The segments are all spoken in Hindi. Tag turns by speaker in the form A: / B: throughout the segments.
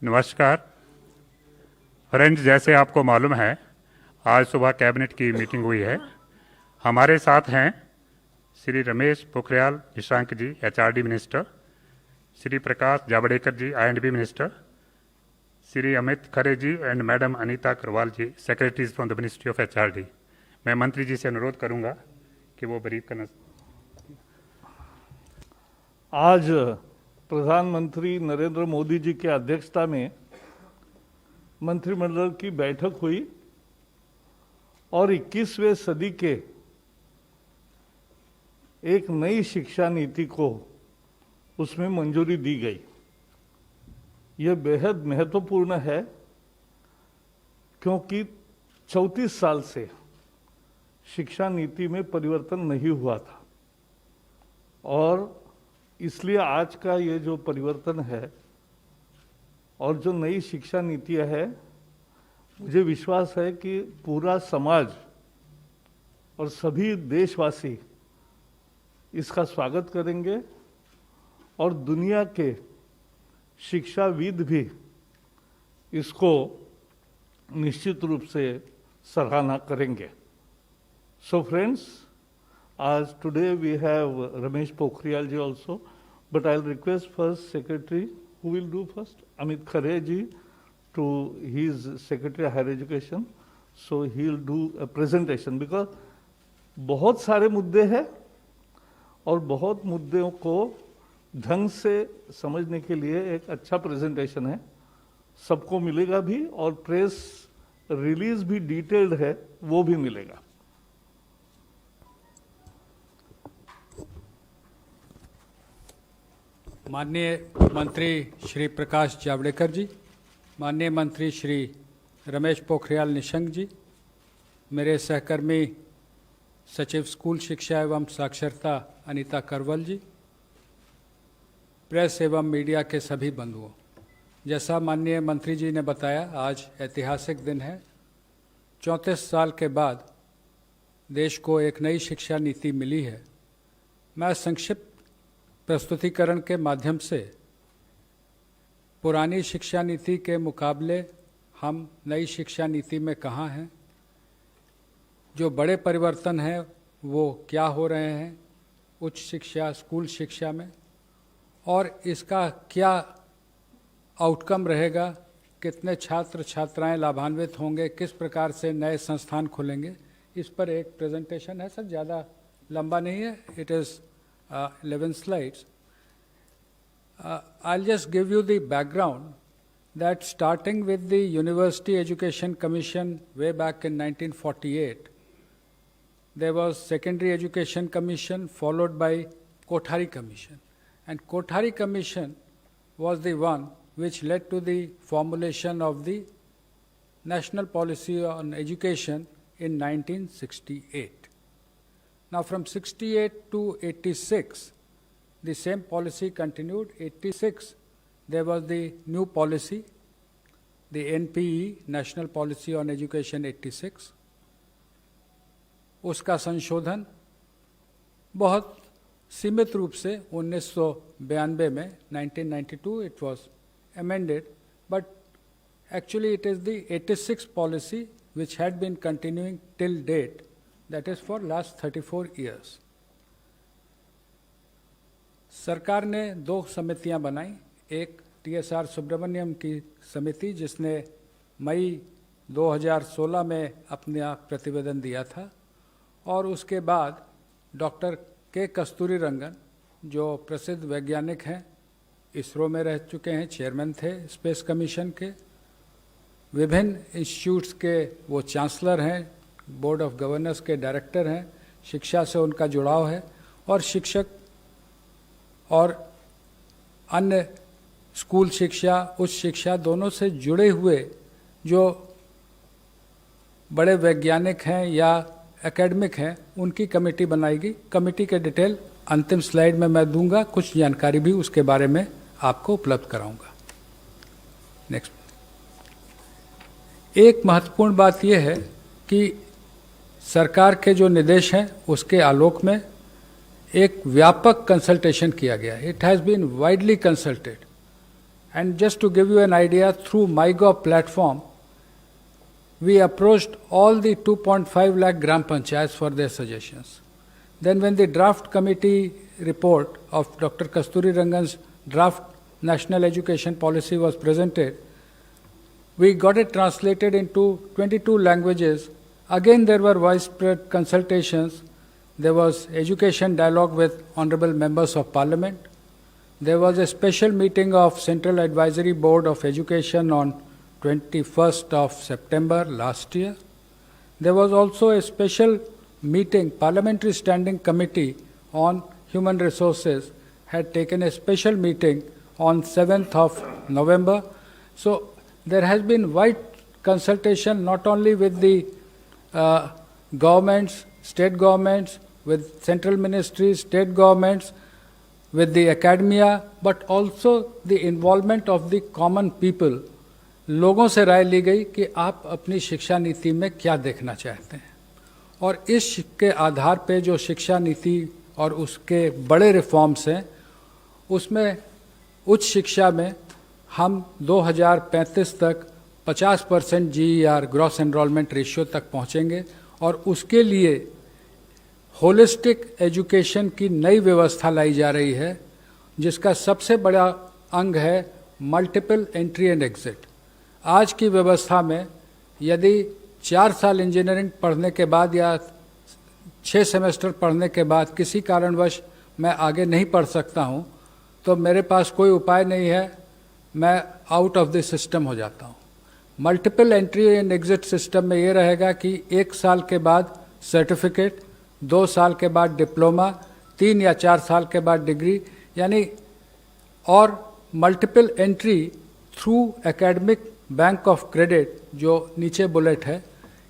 A: नमस्कार फ्रेंड्स, जैसे आपको मालूम है आज सुबह कैबिनेट की मीटिंग हुई है। हमारे साथ हैं Shri Ramesh Pokhriyal Nishank ji, HRD minister, Shri Prakash Javadekar ji, I and B minister, Shri Amit Khare ji and madam Anita Karwal ji, secretaries from the ministry of HRD. मैं मंत्री जी से अनुरोध करूंगा कि वो ब्रीफ करना।
B: आज प्रधानमंत्री नरेंद्र मोदी जी की अध्यक्षता में मंत्रिमंडल की बैठक हुई और 21वें सदी के एक नई शिक्षा नीति को उसमें मंजूरी दी गई। यह बेहद महत्वपूर्ण है क्योंकि 34 साल से शिक्षा नीति में परिवर्तन नहीं हुआ था और इसलिए आज का ये जो परिवर्तन है और जो नई शिक्षा नीतियाँ है, मुझे विश्वास है कि पूरा समाज और सभी देशवासी इसका स्वागत करेंगे और दुनिया के शिक्षाविद भी इसको निश्चित रूप से सराहना करेंगे। So friends, as today we have Ramesh Pokhriyal ji also, but I'll request first Secretary, who will do first? Amit Khare ji, to his Secretary of Higher Education, so he'll do a presentation because बहुत सारे मुद्दे हैं और बहुत मुद्दों को ढंग से समझने के लिए एक अच्छा प्रेजेंटेशन है, सबको मिलेगा भी और प्रेस रिलीज भी डिटेल्ड है, वो भी मिलेगा।
C: माननीय मंत्री श्री प्रकाश जावड़ेकर जी, माननीय मंत्री श्री रमेश पोखरियाल निशंक जी, मेरे सहकर्मी सचिव स्कूल शिक्षा एवं साक्षरता अनीता करवल जी, प्रेस एवं मीडिया के सभी बंधुओं, जैसा माननीय मंत्री जी ने बताया, आज ऐतिहासिक दिन है। 34 साल के बाद देश को एक नई शिक्षा नीति मिली है। मैं संक्षिप्त प्रस्तुतिकरण के माध्यम से पुरानी शिक्षा नीति के मुकाबले हम नई शिक्षा नीति में कहाँ हैं, जो बड़े परिवर्तन हैं वो क्या हो रहे हैं उच्च शिक्षा, स्कूल शिक्षा में, और इसका क्या आउटकम रहेगा, कितने छात्र छात्राएं लाभान्वित होंगे, किस प्रकार से नए संस्थान खुलेंगे, इस पर एक प्रेजेंटेशन है। सर ज़्यादा लंबा नहीं है, it is 11 slides. I'll just give you the background that starting with the University Education Commission way back in 1948, there was Secondary Education Commission followed by Kothari Commission. And Kothari Commission was the one which led to the formulation of the National Policy on Education in 1968. Now from 68 to 86, the same policy continued. 86, there was the new policy, the NPE, National Policy on Education 86. उसका संशोधन बहुत सीमित रूप से 1992 में 1992 it was amended, but actually it is the 86 policy which had been continuing till date, that is for last 34 years. सरकार ने 2 समितियां बनाई, एक TSR सुब्रमण्यम की समिति जिसने मई 2016 में अपना प्रतिवेदन दिया था, और उसके बाद डॉक्टर के कस्तूरी रंगन जो प्रसिद्ध वैज्ञानिक हैं, इसरो में रह चुके हैं, चेयरमैन थे स्पेस कमीशन के, विभिन्न इंस्टीट्यूट्स के वो चांसलर हैं, बोर्ड ऑफ गवर्नर्स के डायरेक्टर हैं, शिक्षा से उनका जुड़ाव है, और शिक्षक और अन्य स्कूल शिक्षा, उच्च शिक्षा दोनों से जुड़े हुए जो बड़े वैज्ञानिक हैं या एकेडमिक हैं, उनकी कमेटी बनाएगी। कमेटी के डिटेल अंतिम स्लाइड में मैं दूंगा, कुछ जानकारी भी उसके बारे में आपको उपलब्ध कराऊंगा। नेक्स्ट। एक महत्वपूर्ण बात यह है कि सरकार के जो निर्देश हैं उसके आलोक में एक व्यापक कंसल्टेशन किया गया. It has been widely consulted. And just to give you an idea, through MyGov platform, we approached all the 2.5 lakh Gram Panchayats for their suggestions. Then when the draft committee report of Dr. Kasturi Rangan's draft National Education Policy was presented, we got it translated into 22 languages. Again, there were widespread consultations. There was education dialogue with honorable members of parliament. There was a special meeting of Central Advisory Board of Education on 21st of September last year. There was also a special meeting, Parliamentary Standing Committee on Human Resources had taken a special meeting on 7th of November. So there has been wide consultation not only with the governments, state governments, with central ministries, state governments, with the academia, but also the involvement of the common people. लोगों से राय ली गई कि आप अपनी शिक्षा नीति में क्या देखना चाहते हैं, और इसके आधार पे जो शिक्षा नीति और उसके बड़े रिफॉर्म्स हैं, उसमें उच्च शिक्षा में हम 2035 तक 50% GER ग्रॉस एनरोलमेंट रेशियो तक पहुंचेंगे, और उसके लिए होलिस्टिक एजुकेशन की नई व्यवस्था लाई जा रही है, जिसका सबसे बड़ा अंग है मल्टीपल एंट्री एंड एग्जिट. आज की व्यवस्था में यदि 4 साल इंजीनियरिंग पढ़ने के बाद या 6 सेमेस्टर पढ़ने के बाद किसी कारणवश मैं आगे नहीं पढ़ सकता हूं, तो मेरे पास कोई उपाय नहीं है, मैं आउट ऑफ द सिस्टम हो जाता हूं. Multiple entry and exit system में ये रहेगा कि 1 साल के बाद सर्टिफिकेट, 2 साल के बाद डिप्लोमा, 3 या 4 साल के बाद डिग्री, यानी और multiple entry through academic bank of credit. जो नीचे बुलेट है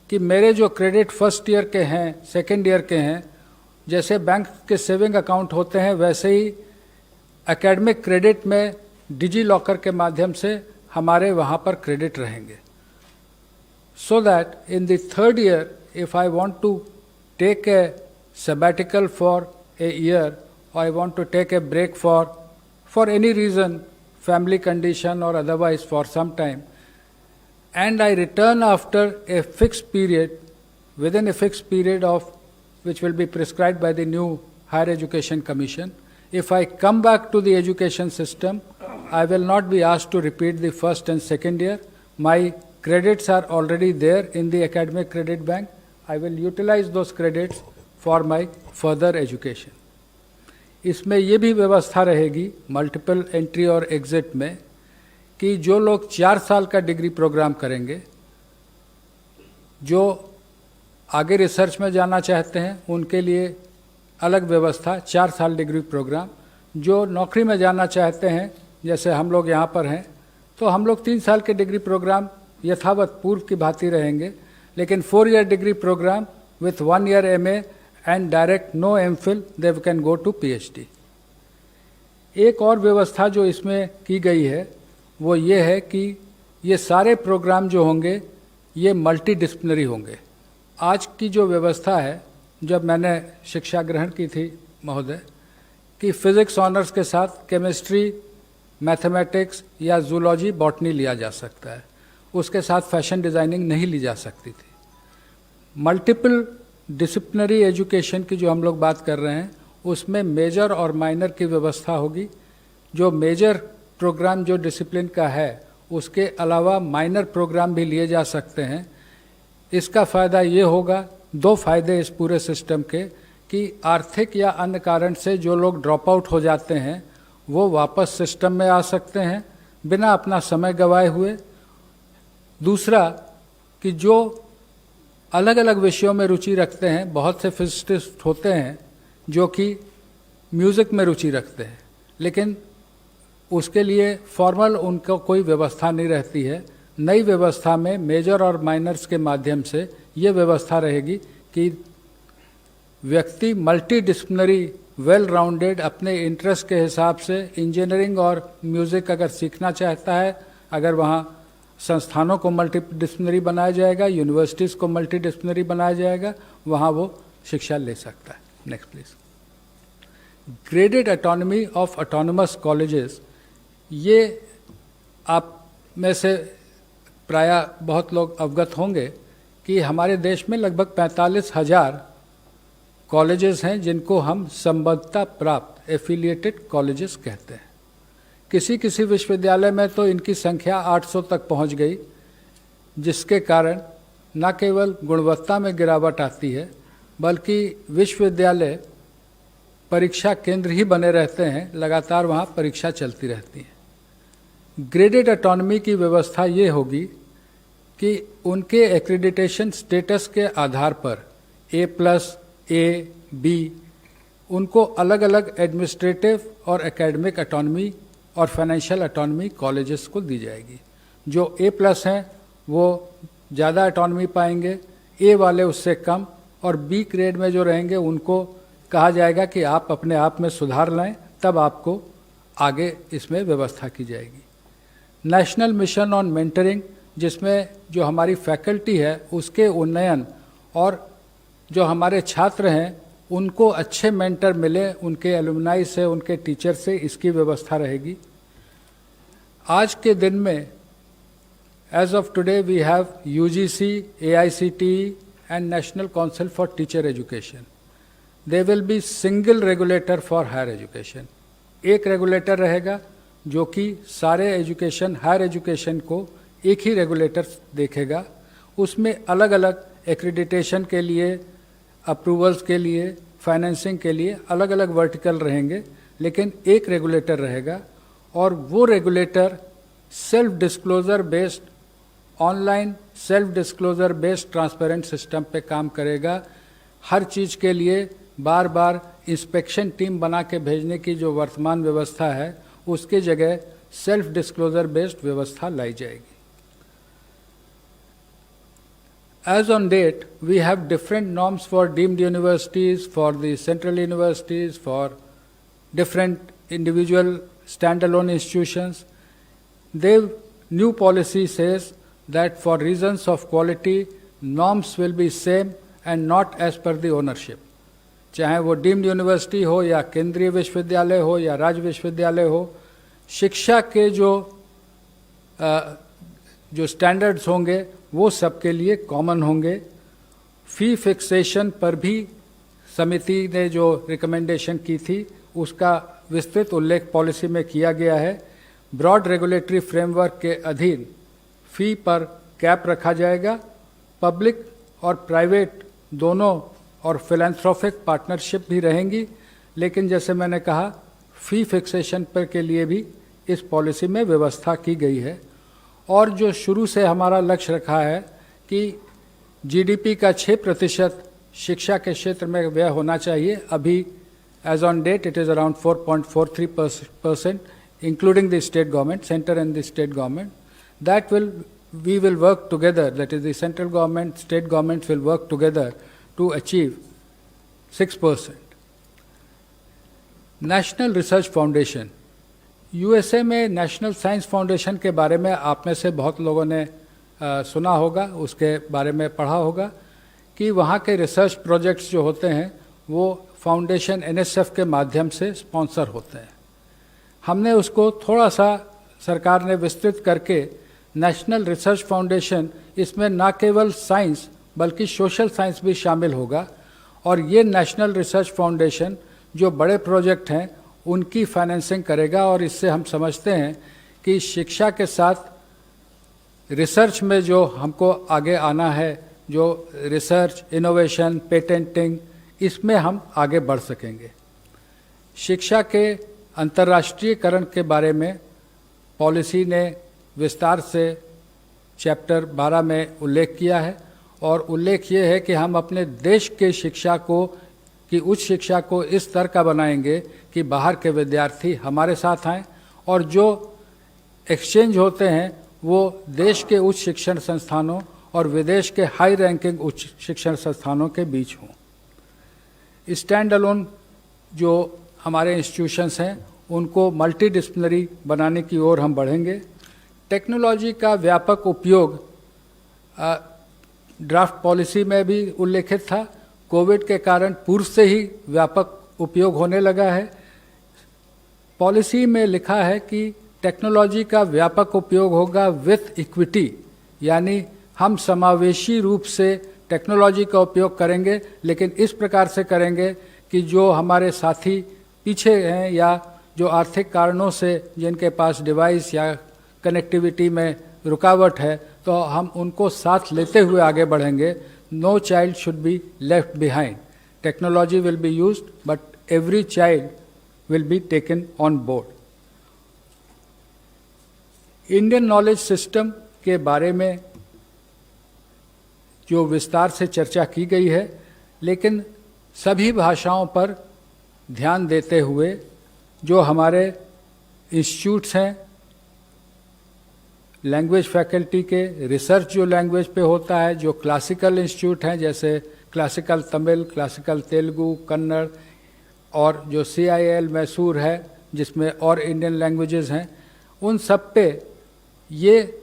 C: कि मेरे जो क्रेडिट फर्स्ट ईयर के हैं, सेकेंड ईयर के हैं, जैसे बैंक के सेविंग अकाउंट होते हैं, वैसे ही एकेडमिक क्रेडिट में डिजी लॉकर के माध्यम से हमारे वहाँ पर क्रेडिट रहेंगे. So that in the third year if I want to take a sabbatical for a year, or I want to take a break for any reason, family condition or otherwise for some time, and I return after a fixed period, within a fixed period of which will be prescribed by the new Higher Education Commission, if I come back to the education system, I will not be asked to repeat the first and second year. My credits are already there in the academic credit bank. I will utilize those credits for my further education. इसमें ये भी व्यवस्था रहेगी मल्टीपल एंट्री और एग्जिट में कि जो लोग 4 साल का डिग्री प्रोग्राम करेंगे, जो आगे रिसर्च में जाना चाहते हैं उनके लिए अलग व्यवस्था 4 साल डिग्री प्रोग्राम, जो नौकरी में जाना चाहते हैं जैसे हम लोग यहाँ पर हैं, तो हम लोग 3 साल के डिग्री प्रोग्राम यथावत पूर्व की भांति रहेंगे, लेकिन 4 year degree program with 1 year MA and direct no MPhil, they can go to PhD. एक और व्यवस्था जो इसमें की गई है वो ये है कि ये सारे प्रोग्राम जो होंगे ये मल्टी डिसिप्लिनरी होंगे. आज की जो व्यवस्था है, जब मैंने शिक्षा ग्रहण की थी महोदय, कि फिजिक्स ऑनर्स के साथ केमिस्ट्री, मैथमेटिक्स या जूलॉजी, बॉटनी लिया जा सकता है, उसके साथ फैशन डिज़ाइनिंग नहीं ली जा सकती थी. मल्टीपल डिसिप्लिनरी एजुकेशन की जो हम लोग बात कर रहे हैं, उसमें मेजर और माइनर की व्यवस्था होगी. जो मेजर प्रोग्राम जो डिसिप्लिन का है, उसके अलावा माइनर प्रोग्राम भी लिए जा सकते हैं. इसका फ़ायदा ये होगा, 2 फायदे इस पूरे सिस्टम के, कि आर्थिक या अन्य कारण से जो लोग ड्रॉप आउट हो जाते हैं वो वापस सिस्टम में आ सकते हैं बिना अपना समय गंवाए हुए. दूसरा कि जो अलग अलग विषयों में रुचि रखते हैं, बहुत से फिजिसिस्ट होते हैं जो कि म्यूज़िक में रुचि रखते हैं, लेकिन उसके लिए फॉर्मल उनको कोई व्यवस्था नहीं रहती है. नई व्यवस्था में मेजर और माइनर्स के माध्यम से ये व्यवस्था रहेगी कि व्यक्ति मल्टी डिसिप्लिनरी वेल राउंडेड अपने इंटरेस्ट के हिसाब से इंजीनियरिंग और म्यूज़िक अगर सीखना चाहता है, अगर वहाँ संस्थानों को मल्टीडिसिप्लिनरी बनाया जाएगा, यूनिवर्सिटीज़ को मल्टीडिसिप्लिनरी बनाया जाएगा, वहाँ वो शिक्षा ले सकता है. Next please. Graded autonomy of autonomous colleges, ये आप में से प्रायः बहुत लोग अवगत होंगे कि हमारे देश में लगभग 45,000 कॉलेजेस हैं जिनको हम संबद्धता प्राप्त एफिलिएटेड कॉलेजेस कहते हैं। किसी किसी विश्वविद्यालय में तो इनकी संख्या 800 तक पहुंच गई, जिसके कारण न केवल गुणवत्ता में गिरावट आती है बल्कि विश्वविद्यालय परीक्षा केंद्र ही बने रहते हैं, लगातार वहाँ परीक्षा चलती रहती है। ग्रेडेड ऑटोनॉमी की व्यवस्था ये होगी कि उनके एक्रेडिटेशन स्टेटस के आधार पर A+, A, B, उनको अलग अलग एडमिनिस्ट्रेटिव और एकेडमिक ऑटोनॉमी और फाइनेंशियल ऑटोनॉमी कॉलेजेस को दी जाएगी। जो A+ हैं वो ज़्यादा ऑटोनॉमी पाएंगे, A वाले उससे कम, और B ग्रेड में जो रहेंगे उनको कहा जाएगा कि आप अपने आप में सुधार लाएं, तब आपको आगे इसमें व्यवस्था की जाएगी। नेशनल मिशन ऑन मेंटरिंग, जिसमें जो हमारी फैकल्टी है उसके उन्नयन और जो हमारे छात्र हैं उनको अच्छे मेंटर मिले, उनके एलुमनाई से, उनके टीचर से, इसकी व्यवस्था रहेगी। आज के दिन में as of today we have UGC, AICTE and National Council for Teacher Education. There will be single regulator for higher education. एक रेगुलेटर रहेगा जो कि सारे एजुकेशन, हायर एजुकेशन को एक ही रेगुलेटर देखेगा। उसमें अलग अलग एक्रेडिटेशन के लिए, अप्रूवल्स के लिए, फाइनेंसिंग के लिए अलग अलग वर्टिकल रहेंगे, लेकिन एक रेगुलेटर रहेगा। और वो regulator self disclosure based, online self disclosure based transparent system पे काम करेगा। हर चीज़ के लिए बार बार इंस्पेक्शन टीम बना के भेजने की जो वर्तमान व्यवस्था है उसके जगह सेल्फ डिस्क्लोजर बेस्ड व्यवस्था लाई जाएगी। As on date, we have different norms for deemed universities, for the central universities, for different individual standalone institutions. The new policy says that for reasons of quality, norms will be same and not as per the ownership. चाहे वो डीम्ड यूनिवर्सिटी हो या केंद्रीय विश्वविद्यालय हो या राज्य विश्वविद्यालय हो, शिक्षा के जो स्टैंडर्ड्स होंगे वो सबके लिए कॉमन होंगे। फी फिक्सेशन पर भी समिति ने जो रिकमेंडेशन की थी उसका विस्तृत उल्लेख पॉलिसी में किया गया है। ब्रॉड रेगुलेटरी फ्रेमवर्क के अधीन फी पर कैप रखा जाएगा। पब्लिक और प्राइवेट दोनों और फिलैंथ्रोपिक पार्टनरशिप भी रहेंगी, लेकिन जैसे मैंने कहा फी फिक्सेशन पर के लिए भी इस पॉलिसी में व्यवस्था की गई है। और जो शुरू से हमारा लक्ष्य रखा है कि जीडीपी का 6% शिक्षा के क्षेत्र में व्यय होना चाहिए। अभी as on date it is around 4.43%, including the state government, centre and the state government. That we will work together, that is the central government, state government will work together to achieve 6%। National research foundation, USA में नेशनल साइंस फाउंडेशन के बारे में आप में से बहुत लोगों ने सुना होगा, उसके बारे में पढ़ा होगा कि वहाँ के रिसर्च प्रोजेक्ट्स जो होते हैं वो फाउंडेशन NSF के माध्यम से स्पॉन्सर होते हैं। हमने उसको थोड़ा सा सरकार ने विस्तृत करके नेशनल रिसर्च फाउंडेशन, इसमें न केवल साइंस बल्कि सोशल साइंस भी शामिल होगा। और ये नेशनल रिसर्च फाउंडेशन जो बड़े प्रोजेक्ट हैं उनकी फाइनेंसिंग करेगा। और इससे हम समझते हैं कि शिक्षा के साथ रिसर्च में जो हमको आगे आना है, जो रिसर्च, इनोवेशन, पेटेंटिंग, इसमें हम आगे बढ़ सकेंगे। शिक्षा के अंतर्राष्ट्रीयकरण के बारे में पॉलिसी ने विस्तार से चैप्टर 12 में उल्लेख किया है। और उल्लेख ये है कि हम अपने देश के शिक्षा को, कि उच्च शिक्षा को इस स्तर का बनाएंगे कि बाहर के विद्यार्थी हमारे साथ आएँ और जो एक्सचेंज होते हैं वो देश के उच्च शिक्षण संस्थानों और विदेश के हाई रैंकिंग उच्च शिक्षण संस्थानों के बीच हों। स्टैंड अलोन जो हमारे इंस्टीट्यूशंस हैं उनको मल्टीडिसिप्लिनरी बनाने की ओर हम बढ़ेंगे। टेक्नोलॉजी का व्यापक उपयोग ड्राफ्ट पॉलिसी में भी उल्लेखित था। कोविड के कारण पूर्व से ही व्यापक उपयोग होने लगा है। पॉलिसी में लिखा है कि टेक्नोलॉजी का व्यापक उपयोग होगा विथ इक्विटी, यानी हम समावेशी रूप से टेक्नोलॉजी का उपयोग करेंगे, लेकिन इस प्रकार से करेंगे कि जो हमारे साथी पीछे हैं या जो आर्थिक कारणों से जिनके पास डिवाइस या कनेक्टिविटी में रुकावट है, तो हम उनको साथ लेते हुए आगे बढ़ेंगे। No child should be left behind. Technology will be used but every child will be taken on board. Indian knowledge system के बारे में जो विस्तार से चर्चा की गई है, लेकिन सभी भाषाओं पर ध्यान देते हुए जो हमारे इंस्टीट्यूट्स हैं, लैंग्वेज फैकल्टी के रिसर्च जो लैंग्वेज पे होता है, जो क्लासिकल इंस्टीट्यूट हैं जैसे क्लासिकल तमिल, क्लासिकल तेलुगु, कन्नड़, और जो CIL मैसूर है जिसमें और इंडियन लैंग्वेजेस हैं, उन सब पे ये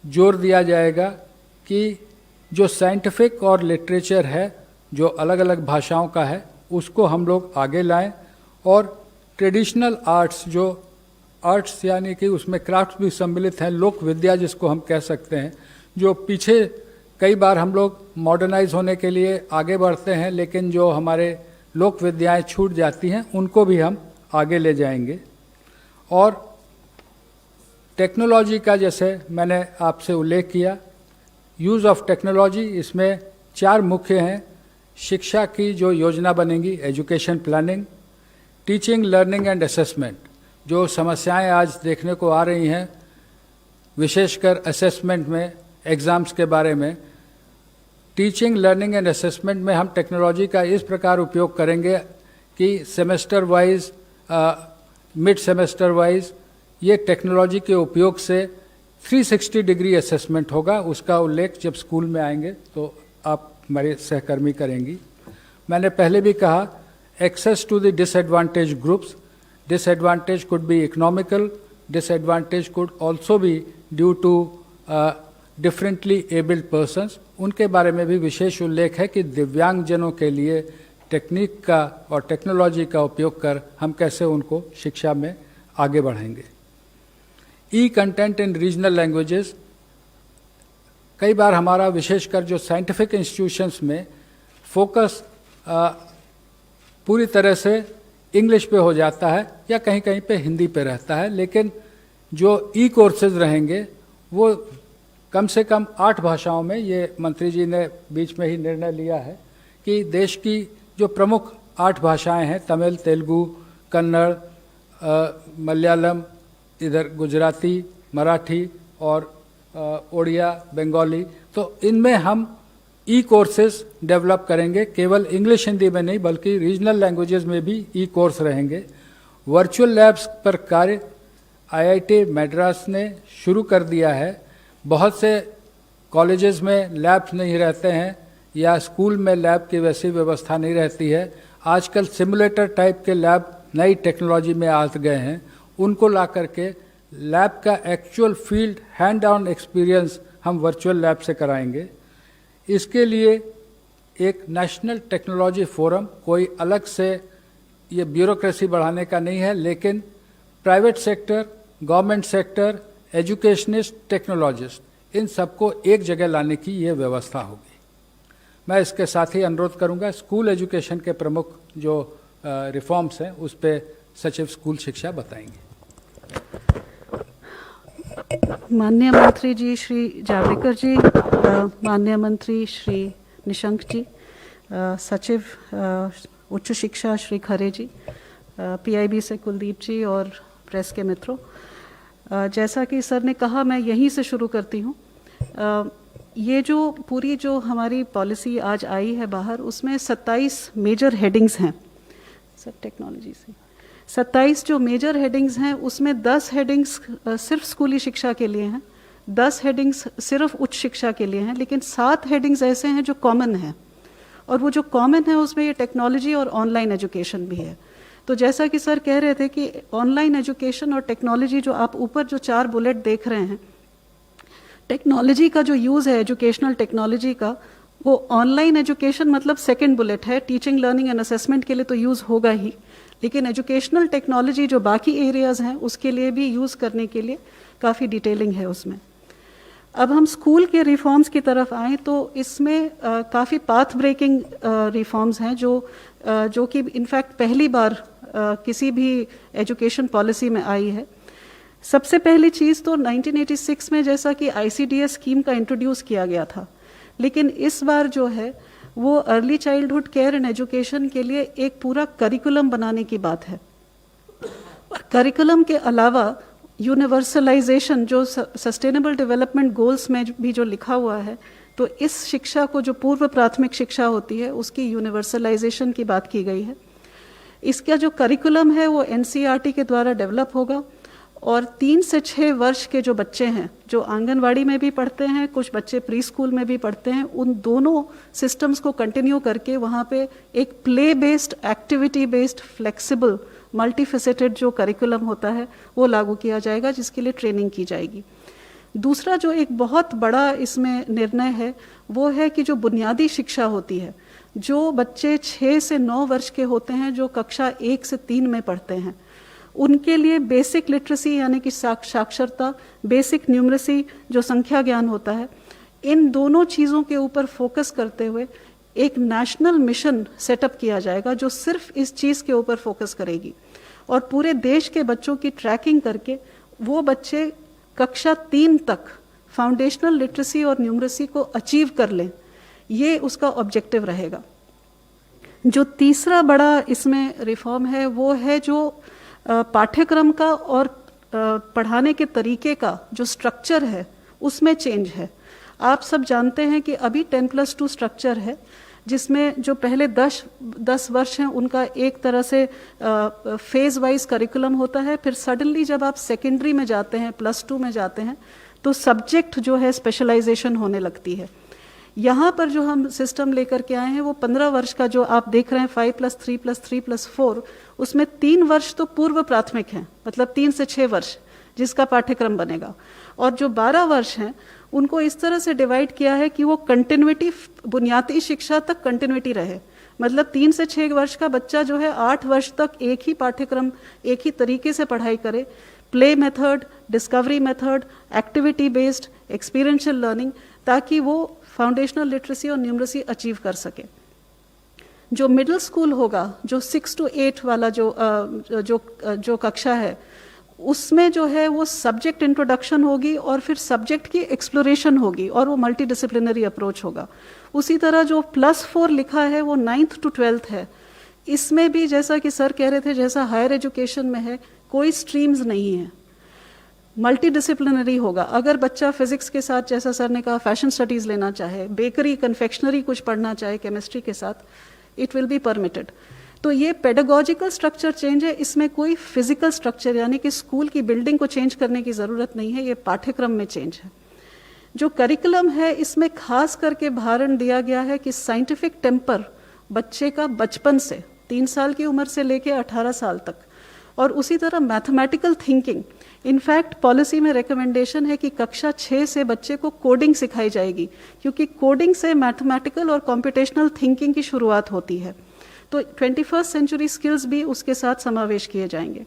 C: जोर दिया जाएगा कि जो साइंटिफिक और लिटरेचर है जो अलग अलग भाषाओं का है उसको हम लोग आगे लाएं, और ट्रेडिशनल आर्ट्स, जो आर्ट्स यानी कि उसमें क्राफ्ट भी सम्मिलित हैं, लोक विद्या जिसको हम कह सकते हैं, जो पीछे कई बार हम लोग मॉडर्नाइज होने के लिए आगे बढ़ते हैं लेकिन जो हमारे लोक विद्याएं छूट जाती हैं उनको भी हम आगे ले जाएंगे। और टेक्नोलॉजी का जैसे मैंने आपसे उल्लेख किया, यूज़ ऑफ टेक्नोलॉजी, इसमें 4 मुख्य हैं। शिक्षा की जो योजना बनेगी, education planning, teaching, learning and assessment, जो समस्याएं आज देखने को आ रही हैं विशेषकर असेसमेंट में, एग्ज़ाम्स के बारे में, टीचिंग, लर्निंग एंड असेसमेंट में हम टेक्नोलॉजी का इस प्रकार उपयोग करेंगे कि semester wise, mid semester wise ये टेक्नोलॉजी के उपयोग से 360 डिग्री असेसमेंट होगा। उसका उल्लेख जब स्कूल में आएंगे तो आप हमारे सहकर्मी करेंगी। मैंने पहले भी कहा, access to the disadvantage groups, disadvantage could be economical, disadvantage could also be due to differently abled persons, उनके बारे में भी विशेष उल्लेख है कि दिव्यांगजनों के लिए टेक्निक का और टेक्नोलॉजी का उपयोग कर हम कैसे उनको शिक्षा में आगे बढ़ाएंगे। ई कंटेंट इन रीजनल लैंग्वेजेस, कई बार हमारा विशेषकर जो साइंटिफिक इंस्टीट्यूशंस में फोकस पूरी तरह से इंग्लिश पे हो जाता है या कहीं कहीं पे हिंदी पे रहता है, लेकिन जो ई कोर्सेज रहेंगे वो कम से कम 8 भाषाओं में, ये मंत्री जी ने बीच में ही निर्णय लिया है कि देश की जो प्रमुख 8 भाषाएं हैं, तमिल, तेलुगु, कन्नड़, मलयालम, इधर गुजराती, मराठी और ओडिया, बंगाली, तो इनमें हम ई कोर्सेज डेवलप करेंगे। केवल इंग्लिश हिंदी में नहीं बल्कि रीजनल लैंग्वेजेस में भी ई कोर्स रहेंगे। वर्चुअल लैब्स पर कार्य IIT मद्रास ने शुरू कर दिया है। बहुत से कॉलेजेस में लैब्स नहीं रहते हैं या स्कूल में लैब की वैसी व्यवस्था नहीं रहती है। आजकल सिमुलेटर टाइप के लैब नई टेक्नोलॉजी में आ गए हैं, उनको ला करके लैब का actual field hand on experience हम वर्चुअल लैब से कराएंगे। इसके लिए एक नेशनल टेक्नोलॉजी फोरम, कोई अलग से ये ब्यूरोक्रेसी बढ़ाने का नहीं है, लेकिन private sector, government sector, educationist, technologist, इन सबको एक जगह लाने की ये व्यवस्था होगी। मैं इसके साथ ही अनुरोध करूंगा, स्कूल एजुकेशन के प्रमुख जो रिफॉर्म्स हैं उस पर सचिव स्कूल शिक्षा बताएंगे।
D: माननीय मंत्री जी श्री जावड़ेकर जी, माननीय मंत्री श्री निशंक जी, सचिव उच्च शिक्षा श्री खरे जी, PIB से कुलदीप जी और प्रेस के मित्रों, जैसा कि सर ने कहा मैं यहीं से शुरू करती हूँ। ये जो पूरी जो हमारी पॉलिसी आज आई है बाहर, उसमें 27 मेजर हेडिंग्स हैं सर, टेक्नोलॉजी से 27 जो मेजर हेडिंग्स हैं उसमें 10 हेडिंग्स सिर्फ स्कूली शिक्षा के लिए हैं, 10 हेडिंग्स सिर्फ उच्च शिक्षा के लिए हैं, लेकिन 7 हेडिंग्स ऐसे हैं जो कॉमन हैं, और वो जो कॉमन है उसमें ये टेक्नोलॉजी और ऑनलाइन एजुकेशन भी है। तो जैसा कि सर कह रहे थे कि ऑनलाइन एजुकेशन और टेक्नोलॉजी, जो आप ऊपर जो 4 बुलेट देख रहे हैं, टेक्नोलॉजी का जो यूज़ है एजुकेशनल टेक्नोलॉजी का, वो ऑनलाइन एजुकेशन मतलब सेकंड बुलेट है, टीचिंग लर्निंग एंड असेसमेंट के लिए तो यूज़ होगा ही, लेकिन एजुकेशनल टेक्नोलॉजी जो बाकी एरियाज़ हैं उसके लिए भी यूज़ करने के लिए काफ़ी डिटेलिंग है उसमें। अब हम स्कूल के रिफॉर्म्स की तरफ आएँ तो इसमें काफ़ी पाथ ब्रेकिंग रिफॉर्म्स हैं जो कि इनफैक्ट पहली बार किसी भी एजुकेशन पॉलिसी में आई है। सबसे पहली चीज़ तो 1986 में जैसा कि ICDS स्कीम का इंट्रोड्यूस किया गया था, लेकिन इस बार जो है वो early childhood care and education के लिए एक पूरा करिकुलम बनाने की बात है। करिकुलम के अलावा यूनिवर्सलाइजेशन जो सस्टेनेबल डेवलपमेंट गोल्स में भी जो लिखा हुआ है, तो इस शिक्षा को जो पूर्व प्राथमिक शिक्षा होती है उसकी यूनिवर्सलाइजेशन की बात की गई है। इसका जो करिकुलम है वो NCERT के द्वारा डेवलप होगा और 3 से 6 वर्ष के जो बच्चे हैं जो आंगनवाड़ी में भी पढ़ते हैं, कुछ बच्चे प्री स्कूल में भी पढ़ते हैं, उन दोनों सिस्टम्स को कंटिन्यू करके वहाँ पे एक play based, activity based, flexible, multifaceted जो करिकुलम होता है वो लागू किया जाएगा, जिसके लिए ट्रेनिंग की जाएगी। दूसरा जो एक बहुत बड़ा इसमें निर्णय है वो है कि जो बुनियादी शिक्षा होती है, जो बच्चे 6 से 9 वर्ष के होते हैं जो कक्षा 1 से 3 में पढ़ते हैं, उनके लिए बेसिक लिटरेसी यानी कि साक्षरता, बेसिक न्यूमरेसी जो संख्या ज्ञान होता है, इन दोनों चीज़ों के ऊपर फोकस करते हुए एक नेशनल मिशन सेटअप किया जाएगा जो सिर्फ इस चीज़ के ऊपर फोकस करेगी और पूरे देश के बच्चों की ट्रैकिंग करके वो बच्चे कक्षा 3 तक फाउंडेशनल लिटरेसी और न्यूमरेसी को अचीव कर लें, ये उसका ऑब्जेक्टिव रहेगा। जो तीसरा बड़ा इसमें रिफॉर्म है वो है जो पाठ्यक्रम का और पढ़ाने के तरीके का जो स्ट्रक्चर है उसमें चेंज है। आप सब जानते हैं कि अभी 10+2 स्ट्रक्चर है, जिसमें जो पहले 10 वर्ष हैं उनका एक तरह से फेज वाइज करिकुलम होता है, फिर सडनली जब आप सेकेंडरी में जाते हैं, +2 में जाते हैं, तो सब्जेक्ट जो है स्पेशलाइजेशन होने लगती है। यहाँ पर जो हम सिस्टम लेकर के आए हैं वो 15 वर्ष का जो आप देख रहे हैं 5+3+3+4, उसमें 3 वर्ष तो पूर्व प्राथमिक हैं, मतलब 3 से 6 वर्ष जिसका पाठ्यक्रम बनेगा, और जो 12 वर्ष हैं उनको इस तरह से डिवाइड किया है कि वो कंटिन्यूटी, बुनियादी शिक्षा तक कंटिन्यूटी रहे। मतलब 3 से 6 वर्ष का बच्चा जो है 8 वर्ष तक एक ही पाठ्यक्रम, एक ही तरीके से पढ़ाई करे, play method, discovery method, activity based, experiential learning, ताकि वो फाउंडेशनल लिटरेसी और न्यूमरेसी अचीव कर सके। जो मिडिल स्कूल होगा, जो 6 to 8 वाला जो कक्षा है, उसमें जो है वो सब्जेक्ट इंट्रोडक्शन होगी और फिर सब्जेक्ट की एक्सप्लोरेशन होगी और वो मल्टी डिसिप्लिनरी अप्रोच होगा। उसी तरह जो +4 लिखा है वो 9th to 12th है। इसमें भी जैसा कि सर कह रहे थे, जैसा हायर एजुकेशन में है, कोई स्ट्रीम्स नहीं है, मल्टी डिसिप्लिनरी होगा। अगर बच्चा फिजिक्स के साथ, जैसा सर ने कहा, फैशन स्टडीज़ लेना चाहे, बेकरी कन्फेक्शनरी कुछ पढ़ना चाहे केमिस्ट्री के साथ, इट विल बी परमिटेड। तो ये पेडागोजिकल स्ट्रक्चर चेंज है, इसमें कोई फिजिकल स्ट्रक्चर यानी कि स्कूल की बिल्डिंग को चेंज करने की ज़रूरत नहीं है, ये पाठ्यक्रम में चेंज है। जो करिकुलम है इसमें खास करके भारण दिया गया है कि साइंटिफिक टेम्पर बच्चे का बचपन से 3 साल की उम्र से लेकर 18 साल तक, और उसी तरह मैथमेटिकल थिंकिंग। इनफैक्ट पॉलिसी में रिकमेंडेशन है कि कक्षा 6 से बच्चे को कोडिंग सिखाई जाएगी, क्योंकि कोडिंग से मैथमेटिकल और कॉम्पिटिशनल थिंकिंग की शुरुआत होती है। तो 21st सेंचुरी स्किल्स भी उसके साथ समावेश किए जाएंगे।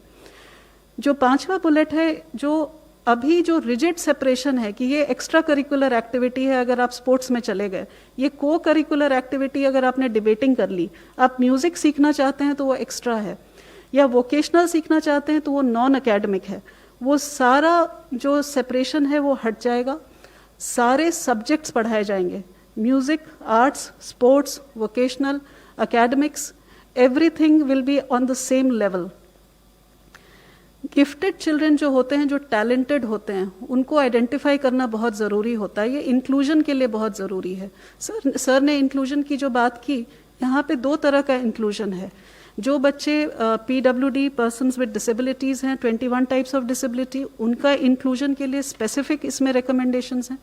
D: जो 5वां बुलेट है, जो अभी जो रिजिड सेपरेशन है कि ये एक्स्ट्रा करिकुलर एक्टिविटी है अगर आप स्पोर्ट्स में चले गए, ये को करिकुलर एक्टिविटी अगर आपने डिबेटिंग कर ली, आप म्यूजिक सीखना चाहते हैं तो वो एक्स्ट्रा है, या वोकेशनल सीखना चाहते हैं तो वो नॉन एकेडमिक है। वो सारा जो सेपरेशन है वो हट जाएगा, सारे सब्जेक्ट्स पढ़ाए जाएंगे, music, arts, sports, vocational, academics, everything will be on the same level. Gifted children जो होते हैं, जो टैलेंटेड होते हैं, उनको आइडेंटिफाई करना बहुत ज़रूरी होता है। ये इंक्लूजन के लिए बहुत ज़रूरी है। सर ने इंक्लूजन की जो बात की, यहाँ पे 2 तरह का इंक्लूजन है। जो बच्चे PWD, पर्सन्स विद डिसेबिलिटीज़ हैं, 21 टाइप्स ऑफ डिसेबिलिटी, उनका इंक्लूजन के लिए स्पेसिफिक इसमें रिकमेंडेशंस हैं।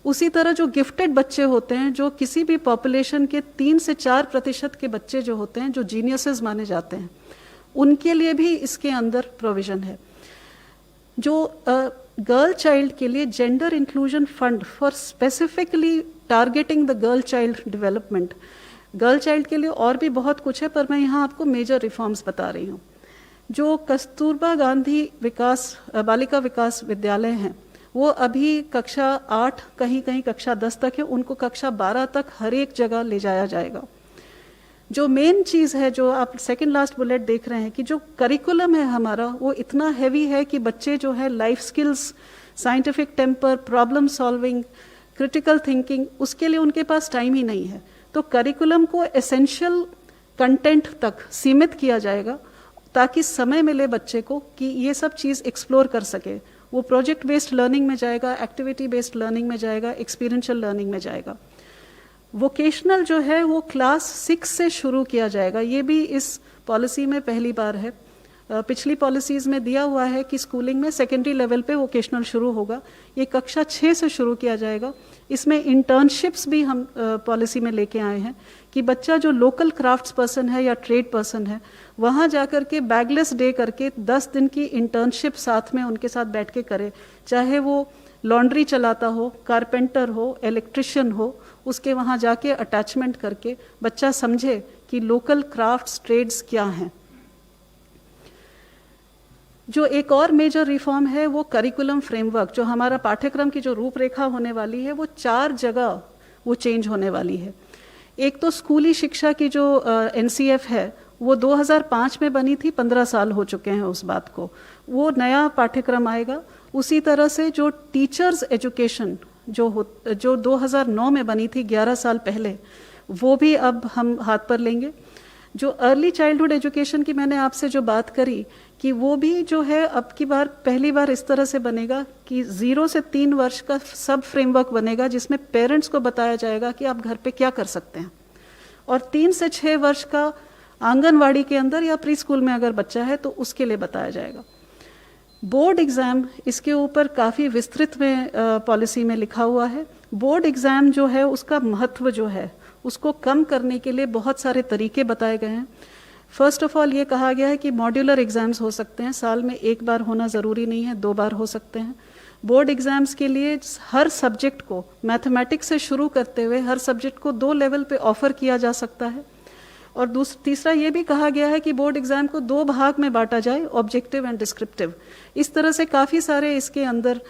D: उसी तरह जो गिफ्टेड बच्चे होते हैं, जो किसी भी पॉपुलेशन के 3 से 4% के बच्चे जो होते हैं, जो जीनियसेस माने जाते हैं, उनके लिए भी इसके अंदर प्रोविज़न है। जो गर्ल चाइल्ड के लिए gender inclusion fund for specifically targeting the girl child development. Girl child के लिए और भी बहुत कुछ है, पर मैं यहाँ आपको मेजर रिफॉर्म्स बता रही हूँ। जो कस्तूरबा गांधी बालिका विकास विद्यालय हैं, वो अभी कक्षा 8, कहीं कहीं कक्षा 10 तक है, उनको कक्षा 12 तक हर एक जगह ले जाया जाएगा। जो मेन चीज़ है, जो आप सेकंड लास्ट बुलेट देख रहे हैं, कि जो करिकुलम है हमारा वो इतना हैवी है कि बच्चे जो है life skills, scientific temper, problem solving, critical thinking, उसके लिए उनके पास टाइम ही नहीं है। तो करिकुलम को एसेंशियल कंटेंट तक सीमित किया जाएगा ताकि समय मिले बच्चे को कि ये सब चीज़ एक्सप्लोर कर सके। वो प्रोजेक्ट बेस्ड लर्निंग में जाएगा, एक्टिविटी बेस्ड लर्निंग में जाएगा, एक्सपीरियंशियल लर्निंग में जाएगा। वोकेशनल जो है वो क्लास 6 से शुरू किया जाएगा। ये भी इस पॉलिसी में पहली बार है। पिछली पॉलिसीज में दिया हुआ है कि स्कूलिंग में सेकेंडरी लेवल पे वोकेशनल शुरू होगा, ये कक्षा 6 से शुरू किया जाएगा। इसमें इंटर्नशिप्स भी हम पॉलिसी में लेके आए हैं कि बच्चा जो लोकल क्राफ्ट्स पर्सन है या ट्रेड पर्सन है, वहाँ जाकर के बैगलेस डे करके 10 दिन की इंटर्नशिप साथ में उनके साथ बैठ के करे, चाहे वो लॉन्ड्री चलाता हो, कारपेंटर हो, इलेक्ट्रिशियन हो, उसके वहाँ जाके अटैचमेंट करके बच्चा समझे कि लोकल क्राफ्ट्स ट्रेड्स क्या हैं। जो एक और मेजर रिफॉर्म है वो करिकुलम फ्रेमवर्क, जो हमारा पाठ्यक्रम की जो रूपरेखा होने वाली है वो 4 जगह वो चेंज होने वाली है। एक तो स्कूली शिक्षा की जो NCF है वो 2005 में बनी थी, 15 साल हो चुके हैं उस बात को, वो नया पाठ्यक्रम आएगा। उसी तरह से जो टीचर्स एजुकेशन जो 2009 में बनी थी, 11 साल पहले, वो भी अब हम हाथ पर लेंगे। जो अर्ली चाइल्डहुड एजुकेशन की मैंने आपसे जो बात करी कि वो भी जो है अब की बार पहली बार इस तरह से बनेगा कि 0 से 3 वर्ष का सब फ्रेमवर्क बनेगा, जिसमें पेरेंट्स को बताया जाएगा कि आप घर पे क्या कर सकते हैं, और 3 से 6 वर्ष का आंगनवाड़ी के अंदर या प्री स्कूल में अगर बच्चा है तो उसके लिए बताया जाएगा। बोर्ड एग्ज़ाम, इसके ऊपर काफ़ी विस्तृत में पॉलिसी में लिखा हुआ है। बोर्ड एग्ज़ाम जो है उसका महत्व जो है उसको कम करने के लिए बहुत सारे तरीके बताए गए हैं। फर्स्ट ऑफ ऑल ये कहा गया है कि मॉड्यूलर एग्ज़ाम्स हो सकते हैं, साल में 1 बार होना ज़रूरी नहीं है, 2 बार हो सकते हैं। बोर्ड एग्ज़ाम्स के लिए हर सब्जेक्ट को, मैथमेटिक्स से शुरू करते हुए हर सब्जेक्ट को 2 लेवल पे ऑफ़र किया जा सकता है। और तीसरा ये भी कहा गया है कि बोर्ड एग्ज़ाम को 2 भाग में बांटा जाए, ऑब्जेक्टिव एंड डिस्क्रिप्टिव। इस तरह से काफ़ी सारे इसके अंदर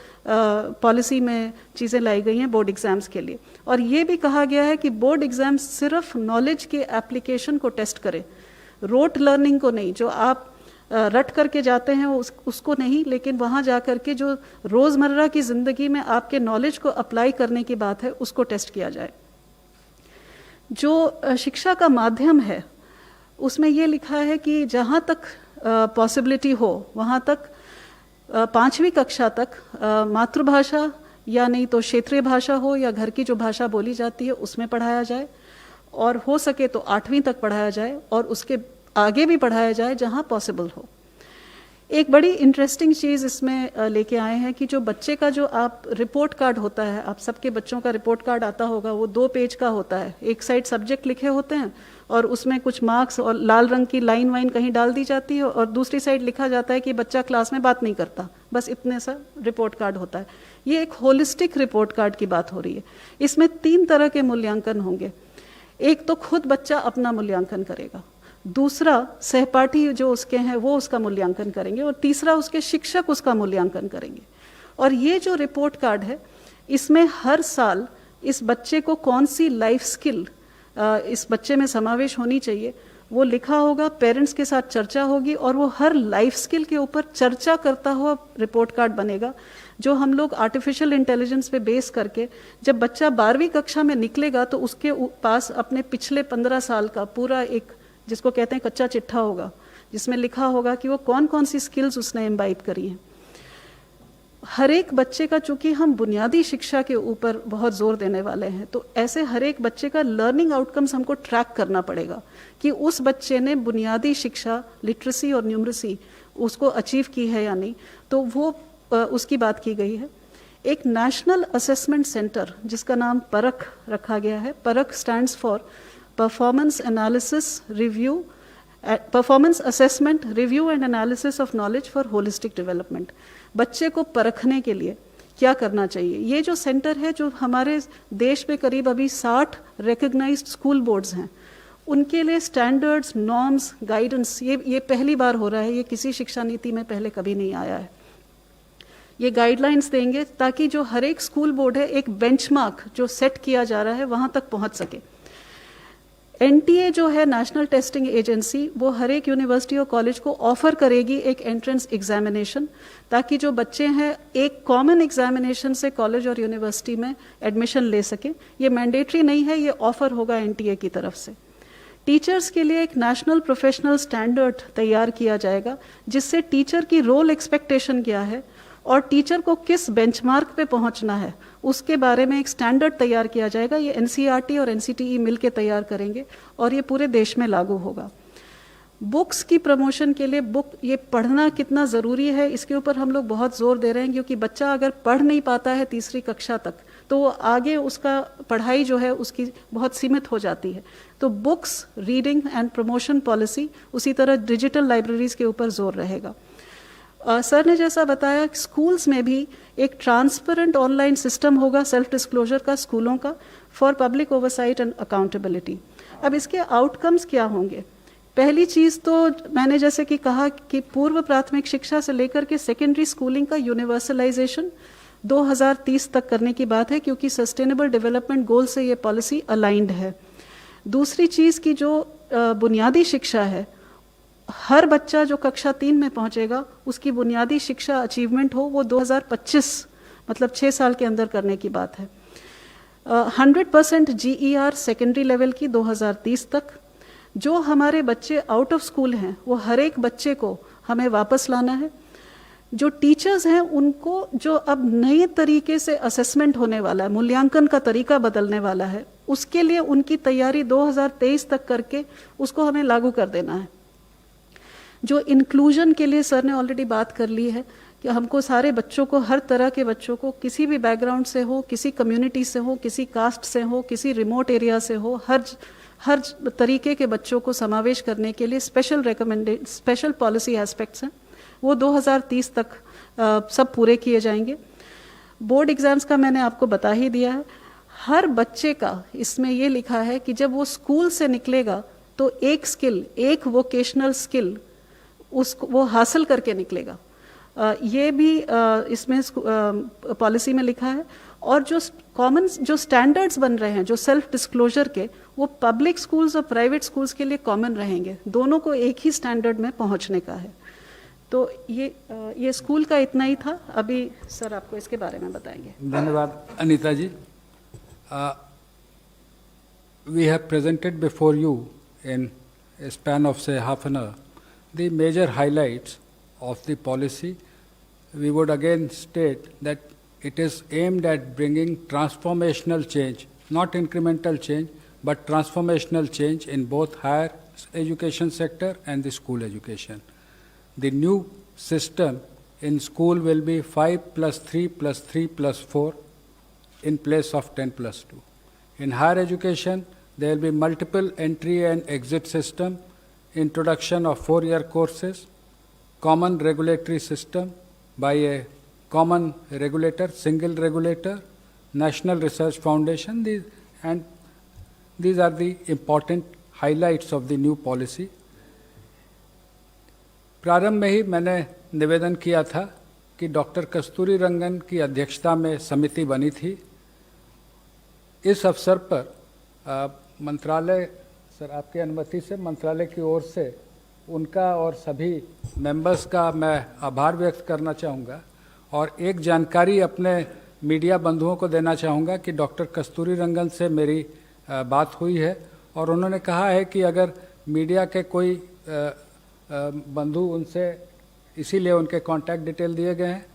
D: पॉलिसी में चीज़ें लाई गई हैं बोर्ड एग्ज़ाम्स के लिए। और ये भी कहा गया है कि बोर्ड एग्ज़ाम सिर्फ नॉलेज के एप्लीकेशन को टेस्ट करे, रोट लर्निंग को नहीं, जो आप रट करके जाते हैं उसको नहीं, लेकिन वहाँ जा कर के जो रोज़मर्रा की ज़िंदगी में आपके नॉलेज को अप्लाई करने की बात है उसको टेस्ट किया जाए। जो शिक्षा का माध्यम है उसमें ये लिखा है कि जहाँ तक पॉसिबिलिटी हो वहाँ तक 5वीं कक्षा तक मातृभाषा या नहीं तो क्षेत्रीय भाषा हो या घर की जो भाषा बोली जाती है उसमें पढ़ाया जाए, और हो सके तो 8वीं तक पढ़ाया जाए और उसके आगे भी पढ़ाया जाए जहाँ पॉसिबल हो। एक बड़ी इंटरेस्टिंग चीज़ इसमें लेके आए हैं कि जो बच्चे का जो आप रिपोर्ट कार्ड होता है, आप सबके बच्चों का रिपोर्ट कार्ड आता होगा, वो 2 पेज का होता है। एक साइड सब्जेक्ट लिखे होते हैं और उसमें कुछ मार्क्स और लाल रंग की लाइन वाइन कहीं डाल दी जाती है, और दूसरी साइड लिखा जाता है कि बच्चा क्लास में बात नहीं करता, बस इतने सा रिपोर्ट कार्ड होता है। ये एक होलिस्टिक रिपोर्ट कार्ड की बात हो रही है। इसमें 3 तरह के मूल्यांकन होंगे। एक तो खुद बच्चा अपना मूल्यांकन करेगा, दूसरा सहपाठी जो उसके हैं वो उसका मूल्यांकन करेंगे, और तीसरा उसके शिक्षक उसका मूल्यांकन करेंगे। और ये जो रिपोर्ट कार्ड है इसमें हर साल इस बच्चे को कौन सी लाइफ स्किल इस बच्चे में समावेश होनी चाहिए वो लिखा होगा, पेरेंट्स के साथ चर्चा होगी, और वो हर लाइफ स्किल के ऊपर चर्चा करता हुआ रिपोर्ट कार्ड बनेगा, जो हम लोग आर्टिफिशियल इंटेलिजेंस पे बेस करके जब बच्चा 12वीं कक्षा में निकलेगा तो उसके पास अपने पिछले 15 साल का पूरा एक, जिसको कहते हैं कच्चा चिट्ठा होगा, जिसमें लिखा होगा कि वो कौन कौन सी स्किल्स उसने इम्बाइब करी हैं। हर एक बच्चे का, चूंकि हम बुनियादी शिक्षा के ऊपर बहुत जोर देने वाले हैं, तो ऐसे हर एक बच्चे का लर्निंग आउटकम्स हमको ट्रैक करना पड़ेगा कि उस बच्चे ने बुनियादी शिक्षा, लिटरेसी और न्यूमरेसी उसको अचीव की है या नहीं, तो वो उसकी बात की गई है। एक नेशनल असेसमेंट सेंटर जिसका नाम परख रखा गया है, परख stands for performance analysis review performance assessment, review and analysis of knowledge for holistic development. बच्चे को परखने के लिए क्या करना चाहिए, ये जो सेंटर है, जो हमारे देश में करीब अभी 60 रिकग्नाइज्ड स्कूल बोर्ड्स हैं, उनके लिए स्टैंडर्ड्स, नॉर्म्स, गाइडेंस, ये पहली बार हो रहा है, ये किसी शिक्षा नीति में पहले कभी नहीं आया है। ये गाइडलाइंस देंगे ताकि जो हर एक स्कूल बोर्ड है, एक बेंचमार्क जो सेट किया जा रहा है वहां तक पहुंच सके। एनटीए जो है, नेशनल टेस्टिंग एजेंसी, वो हर एक यूनिवर्सिटी और कॉलेज को ऑफर करेगी एक एंट्रेंस एग्जामिनेशन, ताकि जो बच्चे हैं एक कॉमन एग्जामिनेशन से कॉलेज और यूनिवर्सिटी में एडमिशन ले सकें। ये मैंडेटरी नहीं है, ये ऑफर होगा एनटीए की तरफ से। टीचर्स के लिए एक नेशनल प्रोफेशनल स्टैंडर्ड तैयार किया जाएगा, जिससे टीचर की रोल एक्सपेक्टेशन क्या है और टीचर को किस बेंचमार्क पे पहुंचना है, उसके बारे में एक स्टैंडर्ड तैयार किया जाएगा। ये एनसीईआरटी और एनसीटीई मिलकर तैयार करेंगे और ये पूरे देश में लागू होगा। बुक्स की प्रमोशन के लिए, बुक ये पढ़ना कितना ज़रूरी है, इसके ऊपर हम लोग बहुत ज़ोर दे रहे हैं, क्योंकि बच्चा अगर पढ़ नहीं पाता है तीसरी कक्षा तक, तो वो आगे उसका पढ़ाई जो है उसकी बहुत सीमित हो जाती है। तो books, reading and promotion policy, उसी तरह डिजिटल लाइब्रेरीज के ऊपर जोर रहेगा। सर ने जैसा बताया, स्कूल्स में भी एक ट्रांसपेरेंट ऑनलाइन सिस्टम होगा सेल्फ डिस्क्लोजर का स्कूलों का, for public oversight and accountability. अब इसके आउटकम्स क्या होंगे? पहली चीज़ तो मैंने जैसे कि कहा कि पूर्व प्राथमिक शिक्षा से लेकर के सेकेंडरी स्कूलिंग का यूनिवर्सलाइजेशन 2030 तक करने की बात है, क्योंकि सस्टेनेबल डेवलपमेंट गोल से ये पॉलिसी अलाइंड है। दूसरी चीज़ की जो बुनियादी शिक्षा है, हर बच्चा जो कक्षा 3 में पहुंचेगा उसकी बुनियादी शिक्षा अचीवमेंट हो, वो 2025 मतलब 6 साल के अंदर करने की बात है। 100% GER सेकेंडरी लेवल की 2030 तक। जो हमारे बच्चे आउट ऑफ स्कूल हैं, वो हर एक बच्चे को हमें वापस लाना है। जो टीचर्स हैं उनको, जो अब नए तरीके से असेसमेंट होने वाला है, मूल्यांकन का तरीका बदलने वाला है, उसके लिए उनकी तैयारी 2023 तक करके उसको हमें लागू कर देना है। जो इंक्लूजन के लिए सर ने ऑलरेडी बात कर ली है कि हमको सारे बच्चों को, हर तरह के बच्चों को, किसी भी बैकग्राउंड से हो, किसी कम्युनिटी से हो, किसी कास्ट से हो, किसी रिमोट एरिया से हो, हर तरीके के बच्चों को समावेश करने के लिए स्पेशल पॉलिसी एस्पेक्ट्स हैं, वो 2030 तक सब पूरे किए जाएंगे। बोर्ड एग्जाम्स का मैंने आपको बता ही दिया है। हर बच्चे का इसमें ये लिखा है कि जब वो स्कूल से निकलेगा तो एक स्किल, एक वोकेशनल स्किल उसको वो हासिल करके निकलेगा। ये भी इसमें पॉलिसी में लिखा है। और जो कॉमन जो स्टैंडर्ड्स बन रहे हैं जो सेल्फ डिस्क्लोजर के, वो पब्लिक स्कूल्स और प्राइवेट स्कूल्स के लिए कॉमन रहेंगे, दोनों को एक ही स्टैंडर्ड में पहुंचने का है। तो ये स्कूल का इतना ही था। अभी सर आपको इसके बारे में बताएंगे।
C: धन्यवाद अनीता जी। We have presented before you in a span of say half an hour the major highlights of the policy. We would again state that it is aimed at bringing transformational change, not incremental change, but transformational change in both higher education sector and the school education. The new system in school will be 5+3+3+4 in place of 10+2. In higher education, there will be multiple entry and exit system, introduction of 4-year courses, common regulatory system by a common regulator, single regulator, National Research Foundation, these are the important highlights of the new policy. प्रारंभ में ही मैंने निवेदन किया था कि डॉक्टर कस्तूरी रंगन की अध्यक्षता में समिति बनी थी। इस अवसर पर मंत्रालय, सर आपकी अनुमति से मंत्रालय की ओर से उनका और सभी मेंबर्स का मैं आभार व्यक्त करना चाहूँगा और एक जानकारी अपने मीडिया बंधुओं को देना चाहूँगा कि डॉक्टर कस्तूरी रंगन से मेरी बात हुई है और उन्होंने कहा है कि अगर मीडिया के कोई बंधु उनसे, इसीलिए उनके कॉन्टैक्ट डिटेल दिए गए हैं।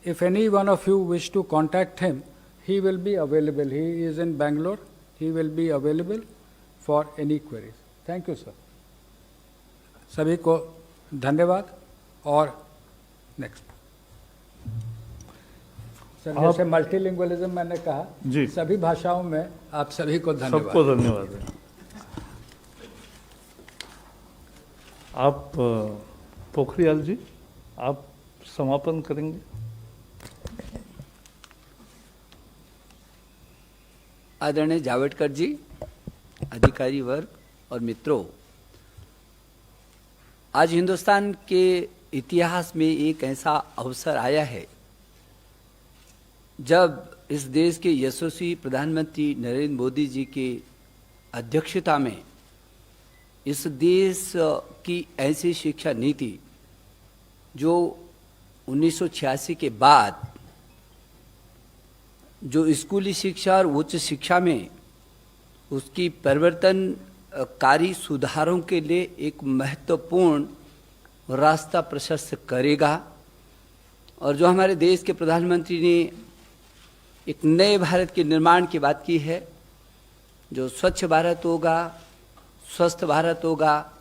C: If any one of you wish to contact him, he will be available. He is in Bangalore. He will be available for any queries. Thank you, sir. सभी को धन्यवाद। और नेक्स्ट सर, जैसे मल्टीलिंगुअलिज्म मैंने कहा
B: जी,
C: सभी भाषाओं में आप सभी को धन्यवाद।
B: सबको धन्यवाद है। आप पोखरियाल जी, आप समापन करेंगे।
E: आदरणीय जावड़ेकर जी, अधिकारी वर्ग और मित्रों, आज हिंदुस्तान के इतिहास में एक ऐसा अवसर आया है जब इस देश के यशस्वी प्रधानमंत्री नरेंद्र मोदी जी के अध्यक्षता में इस देश की ऐसी शिक्षा नीति जो 1986 के बाद जो स्कूली शिक्षा और उच्च शिक्षा में उसकी परिवर्तनकारी सुधारों के लिए एक महत्वपूर्ण रास्ता प्रशस्त करेगा। और जो हमारे देश के प्रधानमंत्री ने एक नए भारत के निर्माण की बात की है, जो स्वच्छ भारत होगा, स्वस्थ भारत होगा,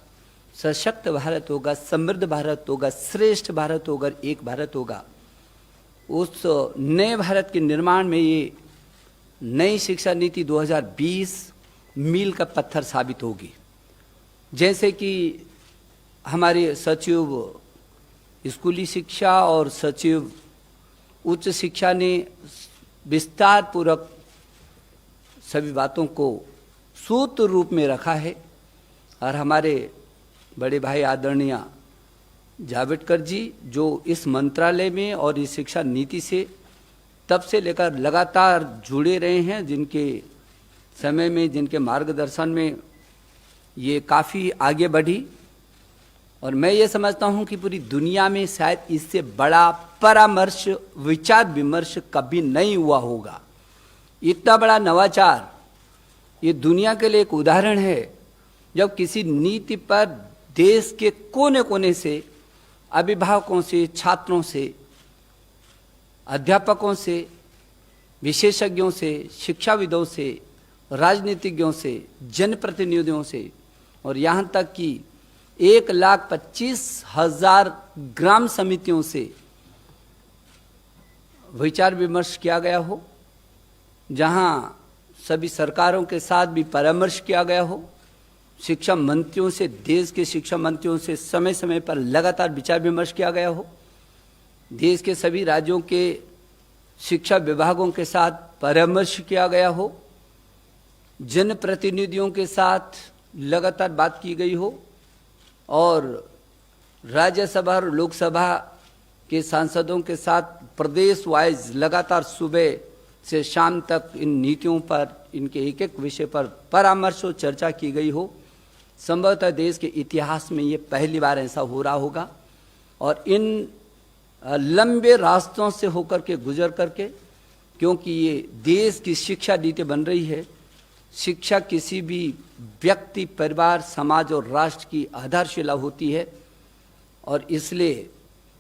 E: सशक्त भारत होगा, समृद्ध भारत होगा, श्रेष्ठ भारत होगा, एक भारत होगा, उस नए भारत के निर्माण में ये नई शिक्षा नीति 2020 मील का पत्थर साबित होगी। जैसे कि हमारे सचिव स्कूली शिक्षा और सचिव उच्च शिक्षा ने विस्तार पूर्वक सभी बातों को सूत्र रूप में रखा है, और हमारे बड़े भाई आदरणीय जावड़ेकर जी जो इस मंत्रालय में और इस शिक्षा नीति से तब से लेकर लगातार जुड़े रहे हैं, जिनके समय में, जिनके मार्गदर्शन में ये काफ़ी आगे बढ़ी। और मैं ये समझता हूँ कि पूरी दुनिया में शायद इससे बड़ा परामर्श, विचार विमर्श कभी नहीं हुआ होगा। इतना बड़ा नवाचार ये दुनिया के लिए एक उदाहरण है, जब किसी नीति पर देश के कोने कोने से, अभिभावकों से, छात्रों से, अध्यापकों से, विशेषज्ञों से, शिक्षाविदों से, राजनीतिज्ञों से, जनप्रतिनिधियों से और यहाँ तक कि 1,25,000 ग्राम समितियों से विचार विमर्श किया गया हो, जहाँ सभी सरकारों के साथ भी परामर्श किया गया हो, शिक्षा मंत्रियों से, देश के शिक्षा मंत्रियों से समय समय पर लगातार विचार विमर्श किया गया हो, देश के सभी राज्यों के शिक्षा विभागों के साथ परामर्श किया गया हो, जनप्रतिनिधियों के साथ लगातार बात की गई हो, और राज्यसभा और लोकसभा के सांसदों के साथ प्रदेश वाइज लगातार सुबह से शाम तक इन नीतियों पर, इनके एक एक विषय पर परामर्श और चर्चा की गई हो। संभवतः देश के इतिहास में ये पहली बार ऐसा हो रहा होगा। और इन लंबे रास्तों से होकर के, गुजर करके, क्योंकि ये देश की शिक्षा नीति बन रही है, शिक्षा किसी भी व्यक्ति, परिवार, समाज और राष्ट्र की आधारशिला होती है, और इसलिए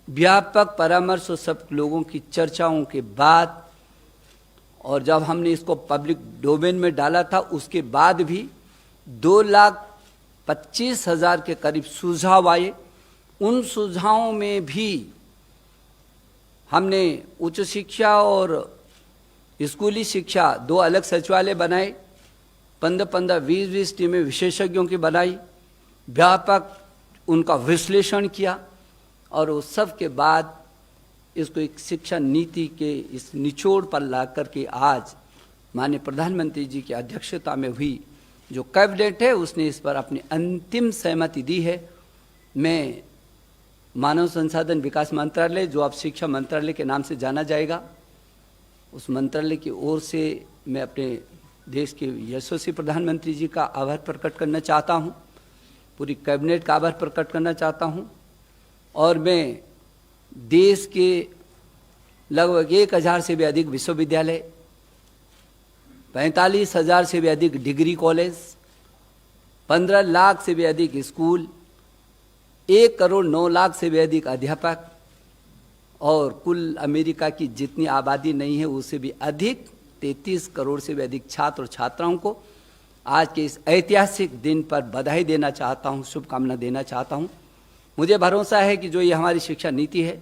E: व्यापक परामर्श और सब लोगों की चर्चाओं के बाद, और जब हमने इसको पब्लिक डोमेन में डाला था उसके बाद भी 2,25,000 के करीब सुझाव आए। उन सुझावों में भी हमने उच्च शिक्षा और स्कूली शिक्षा 2 अलग सचिवालय बनाए, 15-15, 20-20 टीमें विशेषज्ञों की बनाई, व्यापक उनका विश्लेषण किया, और उस सब के बाद इसको एक शिक्षा नीति के इस निचोड़ पर ला करके आज माननीय प्रधानमंत्री जी की अध्यक्षता में हुई जो कैबिनेट है, उसने इस पर अपनी अंतिम सहमति दी है। मैं मानव संसाधन विकास मंत्रालय, जो अब शिक्षा मंत्रालय के नाम से जाना जाएगा, उस मंत्रालय की ओर से मैं अपने देश के यशस्वी प्रधानमंत्री जी का आभार प्रकट करना चाहता हूँ, पूरी कैबिनेट का आभार प्रकट करना चाहता हूँ, और मैं देश के लगभग 1,000 से भी अधिक विश्वविद्यालय, 45,000 से भी अधिक डिग्री कॉलेज, 15 लाख से भी अधिक स्कूल, 1,09,00,000 से भी अधिक अध्यापक, और कुल अमेरिका की जितनी आबादी नहीं है उससे भी अधिक 33 करोड़ से भी अधिक छात्र और छात्राओं को आज के इस ऐतिहासिक दिन पर बधाई देना चाहता हूँ, शुभकामना देना चाहता हूँ। मुझे भरोसा है कि जो ये हमारी शिक्षा नीति है,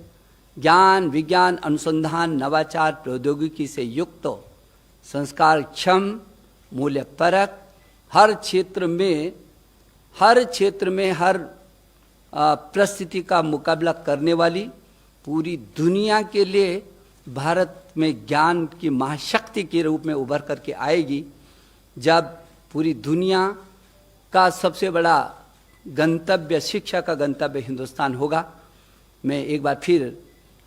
E: ज्ञान, विज्ञान, अनुसंधान, नवाचार, प्रौद्योगिकी से युक्त, संस्कार क्षम, मूल्य परक, हर क्षेत्र में हर परिस्थिति का मुकाबला करने वाली, पूरी दुनिया के लिए भारत में ज्ञान की महाशक्ति के रूप में उभर करके आएगी। जब पूरी दुनिया का सबसे बड़ा गंतव्य, शिक्षा का गंतव्य हिंदुस्तान होगा। मैं एक बार फिर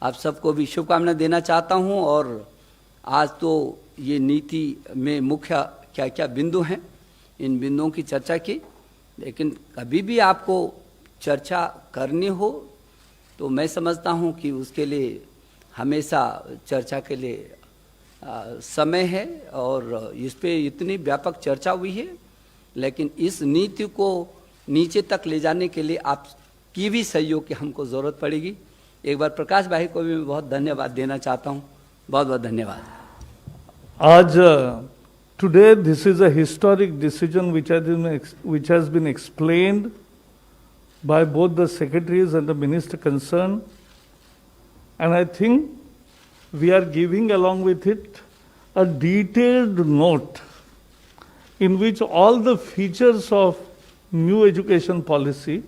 E: आप सबको भी शुभकामना देना चाहता हूं। और आज तो ये नीति में मुख्य क्या क्या बिंदु हैं, इन बिंदुओं की चर्चा की, लेकिन कभी भी आपको चर्चा करनी हो तो मैं समझता हूं कि उसके लिए हमेशा चर्चा के लिए समय है। और इस पे इतनी व्यापक चर्चा हुई है, लेकिन इस नीति को नीचे तक ले जाने के लिए आपकी भी सहयोग की हमको ज़रूरत पड़ेगी। एक बार प्रकाश भाई को भी मैं बहुत धन्यवाद देना चाहता हूँ। बहुत बहुत धन्यवाद।
B: आज today this is a historic decision which has been explained by both the secretaries and the minister concerned, and I think we are giving along with it a detailed note in which all the features of new education policy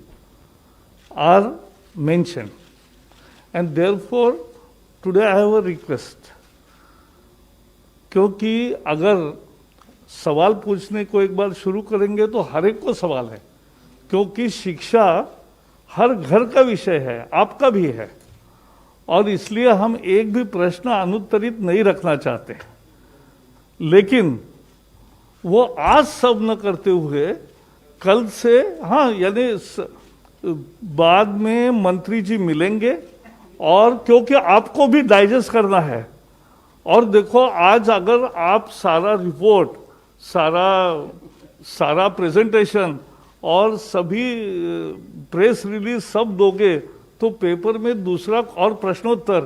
B: are mentioned. And therefore today I have a request, क्योंकि अगर सवाल पूछने को एक बार शुरू करेंगे तो हर एक को सवाल है, क्योंकि शिक्षा हर घर का विषय है, आपका भी है, और इसलिए हम एक भी प्रश्न अनुत्तरित नहीं रखना चाहते। लेकिन वो आज सब न करते हुए कल से, हाँ, यानी बाद में मंत्री जी मिलेंगे, और क्योंकि आपको भी डाइजेस्ट करना है। और देखो, आज अगर आप सारा रिपोर्ट, सारा प्रेजेंटेशन और सभी प्रेस रिलीज सब दोगे तो पेपर में दूसरा और प्रश्नोत्तर,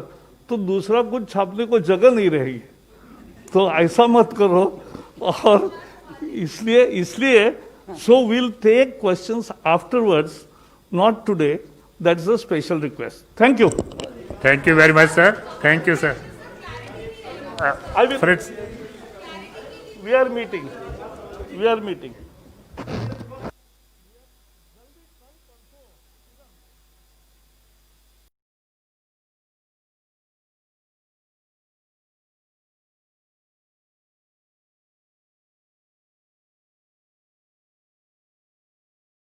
B: तो दूसरा कुछ छापने को जगह नहीं रहेगी। तो ऐसा मत करो। और इसलिए so we'll take questions afterwards, not today. That's a special request. Thank you.
A: Thank you very much, sir. Thank you, sir.
B: I will.
A: Friends,
B: We are meeting.